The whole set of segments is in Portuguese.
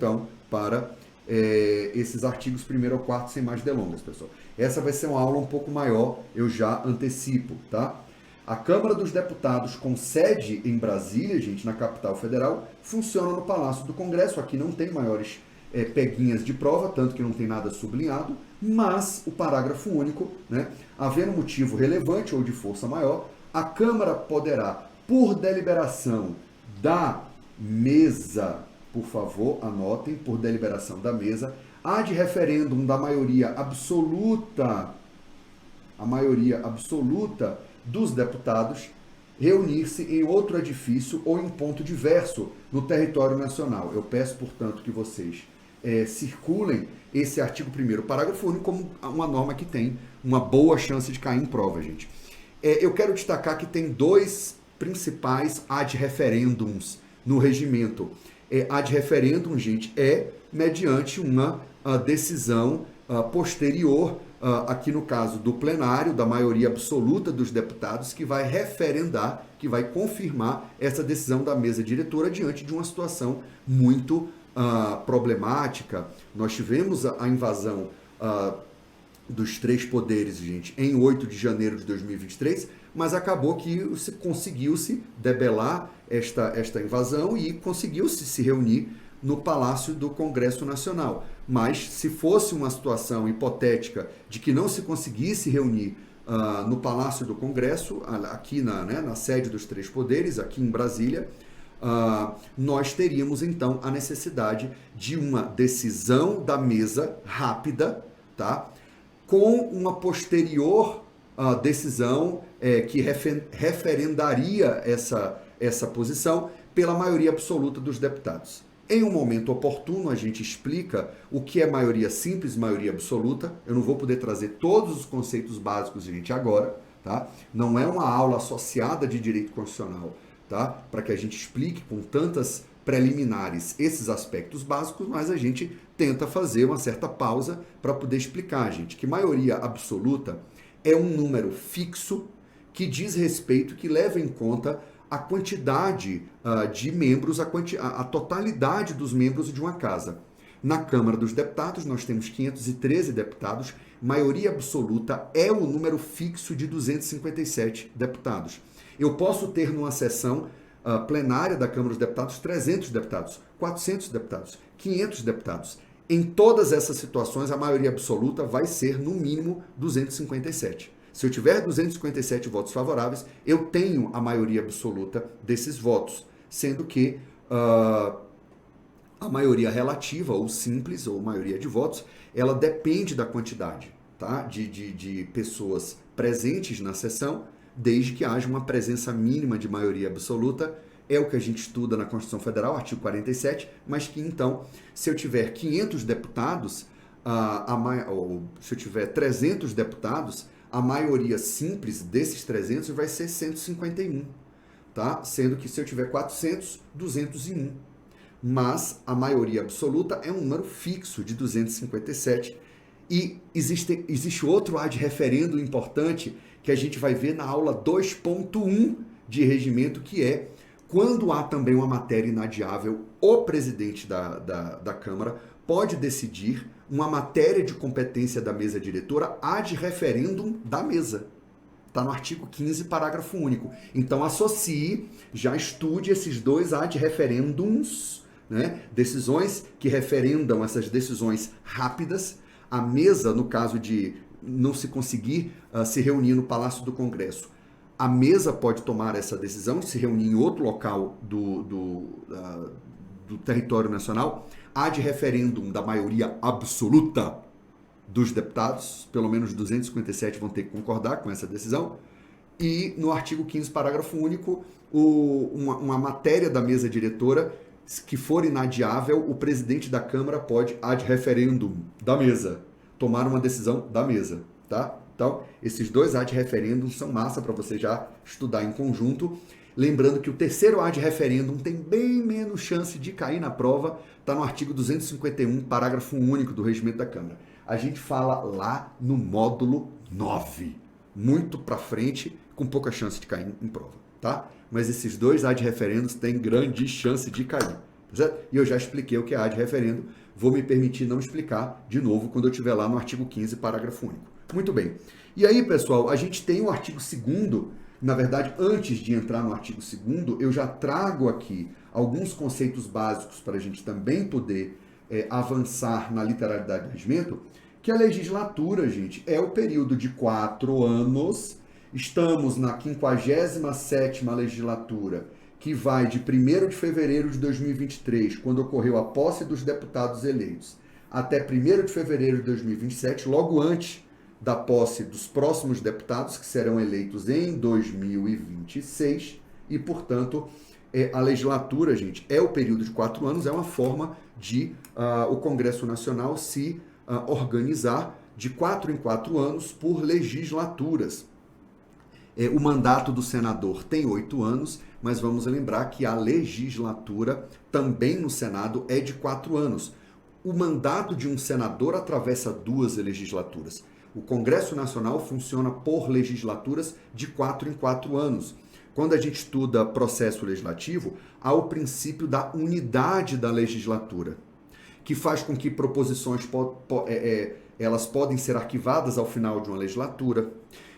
Então, para esses artigos 1º ao 4º, sem mais delongas, pessoal. Essa vai ser uma aula um pouco maior, eu já antecipo, tá? A Câmara dos Deputados, com sede em Brasília, gente, na capital federal, funciona no Palácio do Congresso. Aqui não tem maiores peguinhas de prova, tanto que não tem nada sublinhado, mas o parágrafo único, né, havendo motivo relevante ou de força maior, a Câmara poderá, por deliberação da mesa, por favor, anotem, por deliberação da mesa, ad referendum da maioria absoluta, a maioria absoluta dos deputados, reunir-se em outro edifício ou em ponto diverso no território nacional. Eu peço, portanto, que vocês circulem esse artigo 1º, parágrafo único, como uma norma que tem uma boa chance de cair em prova, gente. Eu quero destacar que tem dois principais ad referendums no regimento. Ad referendum, gente, é mediante uma decisão posterior, aqui no caso do plenário, da maioria absoluta dos deputados, que vai referendar, que vai confirmar essa decisão da mesa diretora diante de uma situação muito problemática. Nós tivemos a invasão dos 3 poderes, gente, em 8 de janeiro de 2023, mas acabou que conseguiu-se debelar esta invasão e conseguiu-se se reunir no Palácio do Congresso Nacional. Mas se fosse uma situação hipotética de que não se conseguisse reunir no Palácio do Congresso, aqui na sede dos 3 poderes, aqui em Brasília, nós teríamos então a necessidade de uma decisão da mesa rápida, tá? Com uma posterior decisão que referendaria essa posição pela maioria absoluta dos deputados. Em um momento oportuno, a gente explica o que é maioria simples, maioria absoluta. Eu não vou poder trazer todos os conceitos básicos, gente, agora, tá? Não é uma aula associada de direito constitucional, tá? Para que a gente explique com tantas preliminares esses aspectos básicos, mas a gente tenta fazer uma certa pausa para poder explicar, gente, que maioria absoluta é um número fixo que diz respeito, que leva em conta a quantidade de membros, a totalidade dos membros de uma casa. Na Câmara dos Deputados, nós temos 513 deputados, maioria absoluta é o número fixo de 257 deputados. Eu posso ter numa sessão plenária da Câmara dos Deputados 300 deputados, 400 deputados, 500 deputados. Em todas essas situações, a maioria absoluta vai ser, no mínimo, 257. Se eu tiver 257 votos favoráveis, eu tenho a maioria absoluta desses votos, sendo que a maioria relativa, ou simples, ou maioria de votos, ela depende da quantidade, tá? de pessoas presentes na sessão, desde que haja uma presença mínima de maioria absoluta. É o que a gente estuda na Constituição Federal, artigo 47, mas que então, se eu tiver 500 deputados, ou se eu tiver 300 deputados, a maioria simples desses 300 vai ser 151, tá? Sendo que se eu tiver 400, 201. Mas a maioria absoluta é um número fixo de 257. E existe outro ad referendo importante que a gente vai ver na aula 2.1 de regimento, que é quando há também uma matéria inadiável, o presidente da Câmara pode decidir uma matéria de competência da mesa diretora ad referendum da mesa. Está no artigo 15, parágrafo único. Então, associe, já estude esses dois ad referendums, né? Decisões que referendam essas decisões rápidas. A mesa, no caso de não se conseguir se reunir no Palácio do Congresso, a mesa pode tomar essa decisão, se reunir em outro local do território nacional, ad referendum da maioria absoluta dos deputados, pelo menos 257 vão ter que concordar com essa decisão, e no artigo 15, parágrafo único, uma matéria da mesa diretora que for inadiável, o presidente da Câmara pode, ad referendum da mesa, tomar uma decisão da mesa, tá? Então, esses dois ad referendum são massa para você já estudar em conjunto. Lembrando que o terceiro ad referendum tem bem menos chance de cair na prova, está no artigo 251, parágrafo único do regimento da Câmara. A gente fala lá no módulo 9, muito para frente, com pouca chance de cair em prova, tá? Mas esses dois ad referendos têm grande chance de cair, certo? E eu já expliquei o que é ad referendo, vou me permitir não explicar de novo quando eu estiver lá no artigo 15, parágrafo único. Muito bem. E aí, pessoal, a gente tem o artigo 2º, na verdade, antes de entrar no artigo 2º, eu já trago aqui alguns conceitos básicos para a gente também poder avançar na literalidade do regimento, que a legislatura, gente, é o período de 4 anos, estamos na 57ª legislatura, que vai de 1º de fevereiro de 2023, quando ocorreu a posse dos deputados eleitos, até 1º de fevereiro de 2027, logo antes da posse dos próximos deputados, que serão eleitos em 2026, e, portanto, a legislatura, gente, é o período de 4 anos, é uma forma de o Congresso Nacional se organizar de 4 em 4 anos por legislaturas. O mandato do senador tem 8 anos, mas vamos lembrar que a legislatura também no Senado é de 4 anos. O mandato de um senador atravessa 2 legislaturas. O Congresso Nacional funciona por legislaturas de 4 em 4 anos. Quando a gente estuda processo legislativo, há o princípio da unidade da legislatura, que faz com que proposições elas podem ser arquivadas ao final de uma legislatura.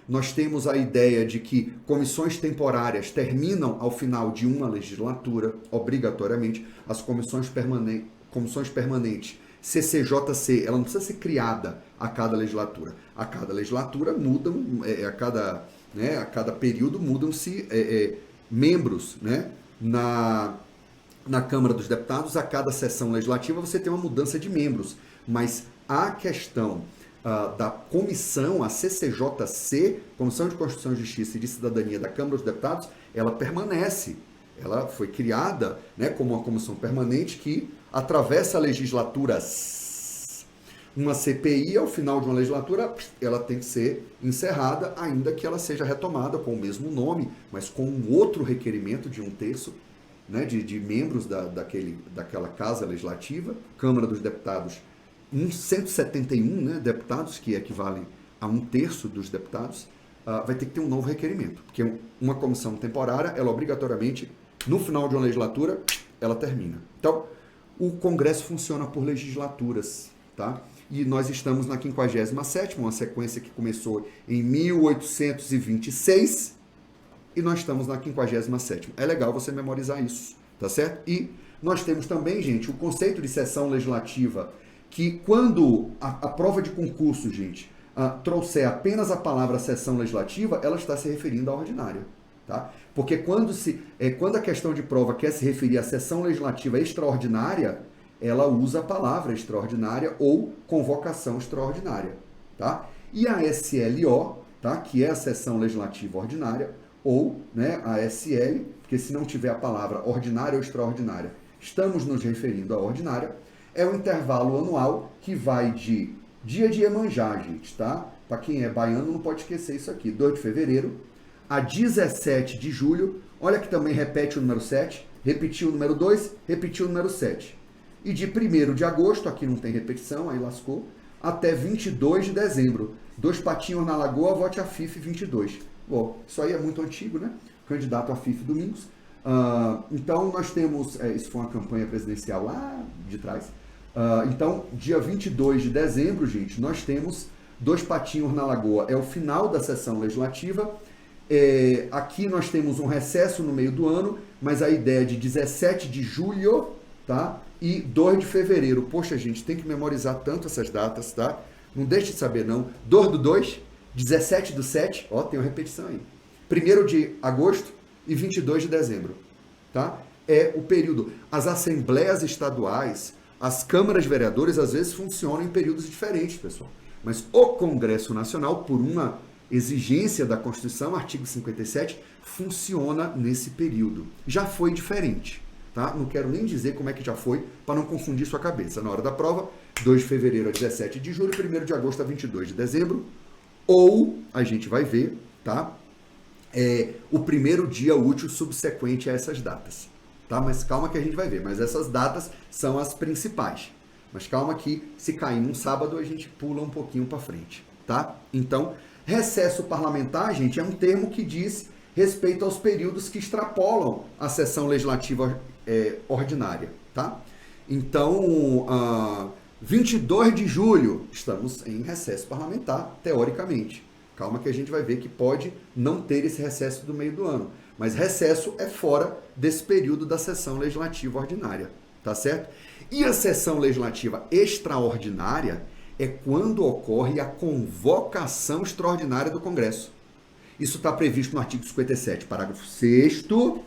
Nós temos a ideia de que comissões temporárias terminam ao final de uma legislatura, obrigatoriamente. As comissões permanentes, CCJC, ela não precisa ser criada a cada legislatura. A cada legislatura mudam, a cada período mudam-se membros, né? Na Câmara dos Deputados, a cada sessão legislativa você tem uma mudança de membros, mas a questão da comissão, a CCJC, Comissão de Constituição, Justiça e de Cidadania da Câmara dos Deputados, ela permanece. Ela foi criada, né, como uma comissão permanente que atravessa legislaturas. Uma CPI, ao final de uma legislatura, ela tem que ser encerrada, ainda que ela seja retomada com o mesmo nome, mas com um outro requerimento de 1/3, né, de membros daquela casa legislativa. Câmara dos Deputados, 171, né, deputados, que equivalem a 1/3 dos deputados, vai ter que ter um novo requerimento, porque uma comissão temporária, ela obrigatoriamente, no final de uma legislatura, ela termina. Então, o Congresso funciona por legislaturas, tá? E nós estamos na 57ª, uma sequência que começou em 1826, e nós estamos na 57ª. É legal você memorizar isso, tá certo? E nós temos também, gente, o conceito de sessão legislativa, que quando a prova de concurso, gente, trouxer apenas a palavra sessão legislativa, ela está se referindo à ordinária, tá? Porque quando a questão de prova quer se referir à sessão legislativa extraordinária, ela usa a palavra extraordinária ou convocação extraordinária, tá? E a SLO, tá? Que é a sessão legislativa ordinária, ou, né, a SL, porque se não tiver a palavra ordinária ou extraordinária, estamos nos referindo à ordinária, é um intervalo anual que vai de dia de Iemanjá, gente, tá? Para quem é baiano não pode esquecer isso aqui, 2 de fevereiro a 17 de julho, olha que também repete o número 7, repetiu o número 2, repetiu o número 7. E de 1º de agosto, aqui não tem repetição, aí lascou, até 22 de dezembro. 2 patinhos na lagoa, vote a FIF 22. Bom, isso aí é muito antigo, né? Candidato a FIF Domingos. Então, nós temos, isso foi uma campanha presidencial lá de trás. Então, dia 22 de dezembro, gente, nós temos 2 patinhos na lagoa. É o final da sessão legislativa. Aqui nós temos um recesso no meio do ano, mas a ideia de 17 de julho, tá? E 2 de fevereiro. Poxa, gente, tem que memorizar tanto essas datas, tá? Não deixe de saber, não. 2 do 2, 17 do 7, ó, tem uma repetição aí. 1º de agosto e 22 de dezembro, tá? É o período. As assembleias estaduais, as câmaras de vereadores, às vezes funcionam em períodos diferentes, pessoal. Mas o Congresso Nacional, por uma exigência da Constituição, artigo 57, funciona nesse período. Já foi diferente, tá? Não quero nem dizer como é que já foi, para não confundir sua cabeça. Na hora da prova, 2 de fevereiro a 17 de julho, 1º de agosto a 22 de dezembro, ou a gente vai ver, tá? O primeiro dia útil subsequente a essas datas, tá? Mas calma que a gente vai ver, mas essas datas são as principais. Mas calma que se cair num sábado a gente pula um pouquinho para frente, tá? Então, recesso parlamentar, gente, é um termo que diz respeito aos períodos que extrapolam a sessão legislativa ordinária, tá? Então, 22 de julho, estamos em recesso parlamentar, teoricamente. Calma que a gente vai ver que pode não ter esse recesso do meio do ano. Mas recesso é fora desse período da sessão legislativa ordinária, tá certo? E a sessão legislativa extraordinária é quando ocorre a convocação extraordinária do Congresso. Isso está previsto no artigo 57, parágrafo 6º,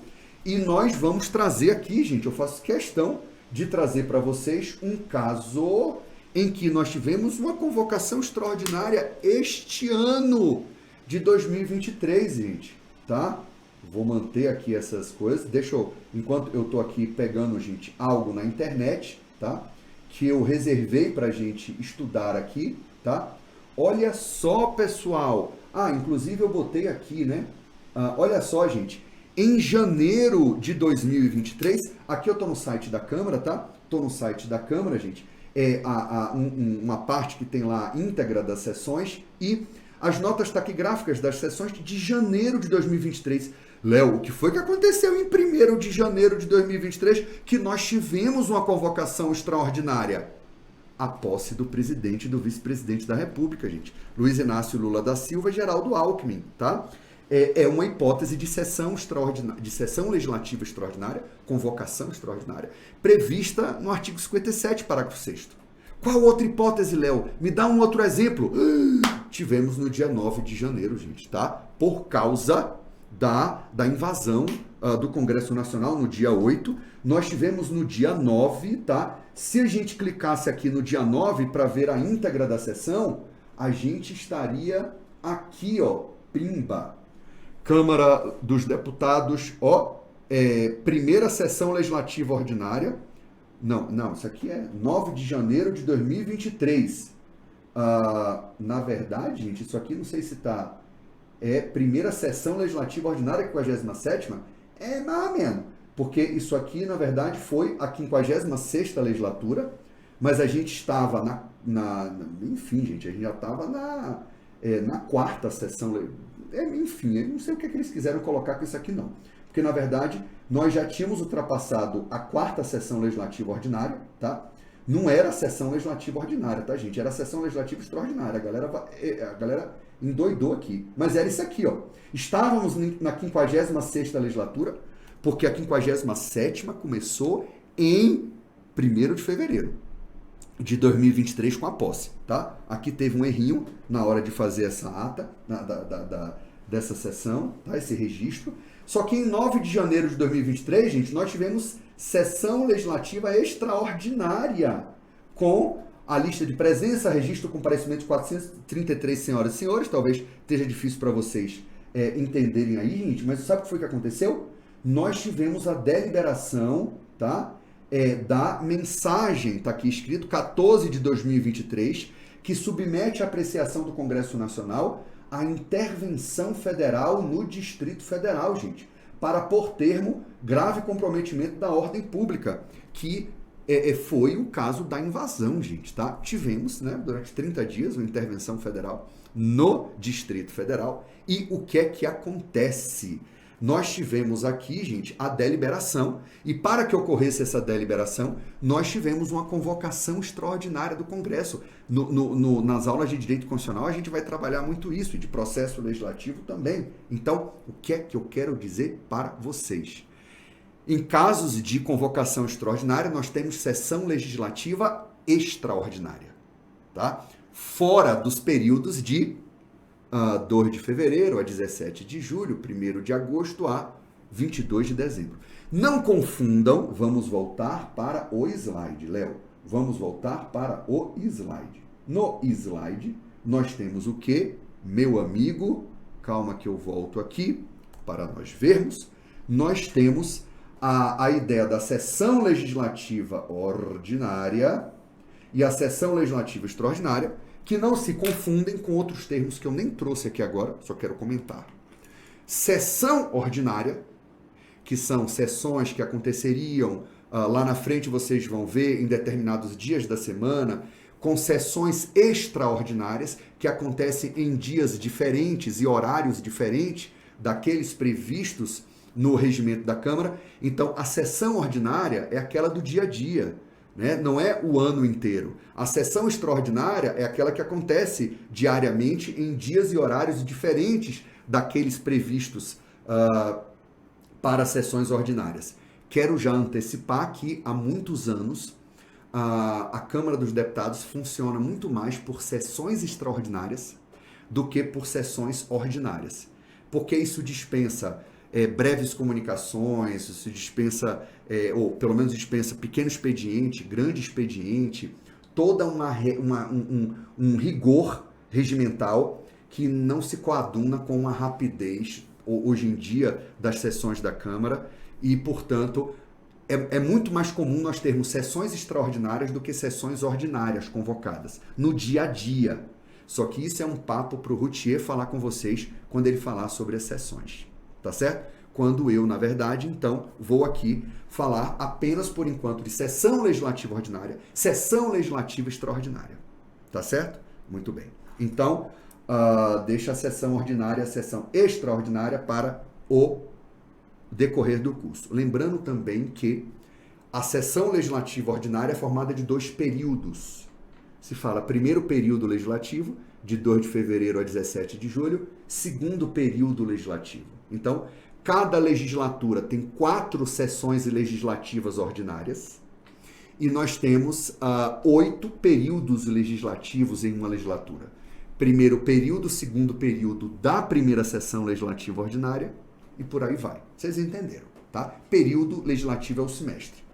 e nós vamos trazer aqui, gente, eu faço questão de trazer para vocês um caso em que nós tivemos uma convocação extraordinária este ano de 2023, gente, tá? Vou manter aqui essas coisas, enquanto eu estou aqui pegando, gente, algo na internet, tá? Que eu reservei para a gente estudar aqui, tá? Olha só, pessoal, inclusive eu botei aqui, né? Olha só, gente, em janeiro de 2023, aqui eu estou no site da Câmara, tá? Estou no site da Câmara, gente, uma parte que tem lá a íntegra das sessões e as notas taquigráficas das sessões de janeiro de 2023. Léo, o que foi que aconteceu em 1º de janeiro de 2023 que nós tivemos uma convocação extraordinária? A posse do presidente e do vice-presidente da República, gente. Luiz Inácio Lula da Silva e Geraldo Alckmin, tá? É uma hipótese de sessão extraordinária, de sessão legislativa extraordinária, convocação extraordinária, prevista no artigo 57, parágrafo 6º. Qual outra hipótese, Léo? Me dá um outro exemplo. Tivemos no dia 9 de janeiro, gente, tá? Por causa da invasão do Congresso Nacional no dia 8, nós tivemos no dia 9, tá? Se a gente clicasse aqui no dia 9 para ver a íntegra da sessão, a gente estaria aqui, ó, pimba. Câmara dos Deputados, primeira sessão legislativa ordinária. Não, isso aqui é 9 de janeiro de 2023. Na verdade, gente, isso aqui não sei se está... primeira sessão legislativa ordinária, 57ª? Mais ou menos. Porque isso aqui, na verdade, foi a 56ª legislatura, mas a gente estava enfim, gente, a gente já estava na 4ª sessão, enfim, eu não sei o que eles quiseram colocar com isso aqui não. Porque, na verdade, nós já tínhamos ultrapassado a 4ª sessão legislativa ordinária, tá? Não era a sessão legislativa ordinária, tá, gente? Era a sessão legislativa extraordinária. A galera endoidou aqui. Mas era isso aqui, ó. Estávamos na 56ª legislatura, porque a 57ª começou em 1º de fevereiro de 2023 com a posse, tá? Aqui teve um errinho na hora de fazer essa ata dessa sessão, tá? Esse registro. Só que em 9 de janeiro de 2023, gente, nós tivemos sessão legislativa extraordinária com a lista de presença, registro, comparecimento de 433 senhoras e senhores. Talvez esteja difícil para vocês entenderem aí, gente, mas sabe o que foi que aconteceu? Nós tivemos a deliberação, tá? Da mensagem, tá aqui escrito, 14 de 2023, que submete à apreciação do Congresso Nacional a intervenção federal no Distrito Federal, gente, para pôr termo grave comprometimento da ordem pública, que foi o caso da invasão, gente, tá? Tivemos, né, durante 30 dias, uma intervenção federal no Distrito Federal. E o que é que acontece? Nós tivemos aqui, gente, a deliberação, e para que ocorresse essa deliberação, nós tivemos uma convocação extraordinária do Congresso. Nas aulas de Direito Constitucional, a gente vai trabalhar muito isso, e de processo legislativo também. Então, o que é que eu quero dizer para vocês? Em casos de convocação extraordinária, nós temos sessão legislativa extraordinária, tá? Fora dos períodos de 2 de fevereiro a 17 de julho, 1º de agosto a 22 de dezembro. Não confundam, vamos voltar para o slide, Léo. Vamos voltar para o slide. No slide, nós temos o quê? Meu amigo, calma que eu volto aqui para nós vermos. Nós temos a ideia da sessão legislativa ordinária e a sessão legislativa extraordinária, que não se confundem com outros termos que eu nem trouxe aqui agora, só quero comentar. Sessão ordinária, que são sessões que aconteceriam lá na frente, vocês vão ver em determinados dias da semana, com sessões extraordinárias que acontecem em dias diferentes e horários diferentes daqueles previstos no regimento da Câmara. Então, a sessão ordinária é aquela do dia a dia, né? Não é o ano inteiro. A sessão extraordinária é aquela que acontece diariamente em dias e horários diferentes daqueles previstos para sessões ordinárias. Quero já antecipar que há muitos anos a Câmara dos Deputados funciona muito mais por sessões extraordinárias do que por sessões ordinárias. Porque isso dispensa breves comunicações, isso dispensa, ou pelo menos dispensa pequeno expediente, grande expediente, toda um rigor regimental que não se coaduna com a rapidez, hoje em dia, das sessões da Câmara e, portanto, é muito mais comum nós termos sessões extraordinárias do que sessões ordinárias convocadas, no dia a dia. Só que isso é um papo para o Routier falar com vocês quando ele falar sobre as sessões, tá certo? Quando eu, na verdade, então, vou aqui falar apenas por enquanto de sessão legislativa ordinária, sessão legislativa extraordinária, tá certo? Muito bem. Então, deixa a sessão ordinária e a sessão extraordinária para o decorrer do curso. Lembrando também que a sessão legislativa ordinária é formada de 2 períodos. Se fala primeiro período legislativo, de 2 de fevereiro a 17 de julho, segundo período legislativo. Então, cada legislatura tem 4 sessões legislativas ordinárias e nós temos 8 períodos legislativos em uma legislatura. Primeiro período, segundo período da primeira sessão legislativa ordinária e por aí vai. Vocês entenderam, tá? Período legislativo é o semestre.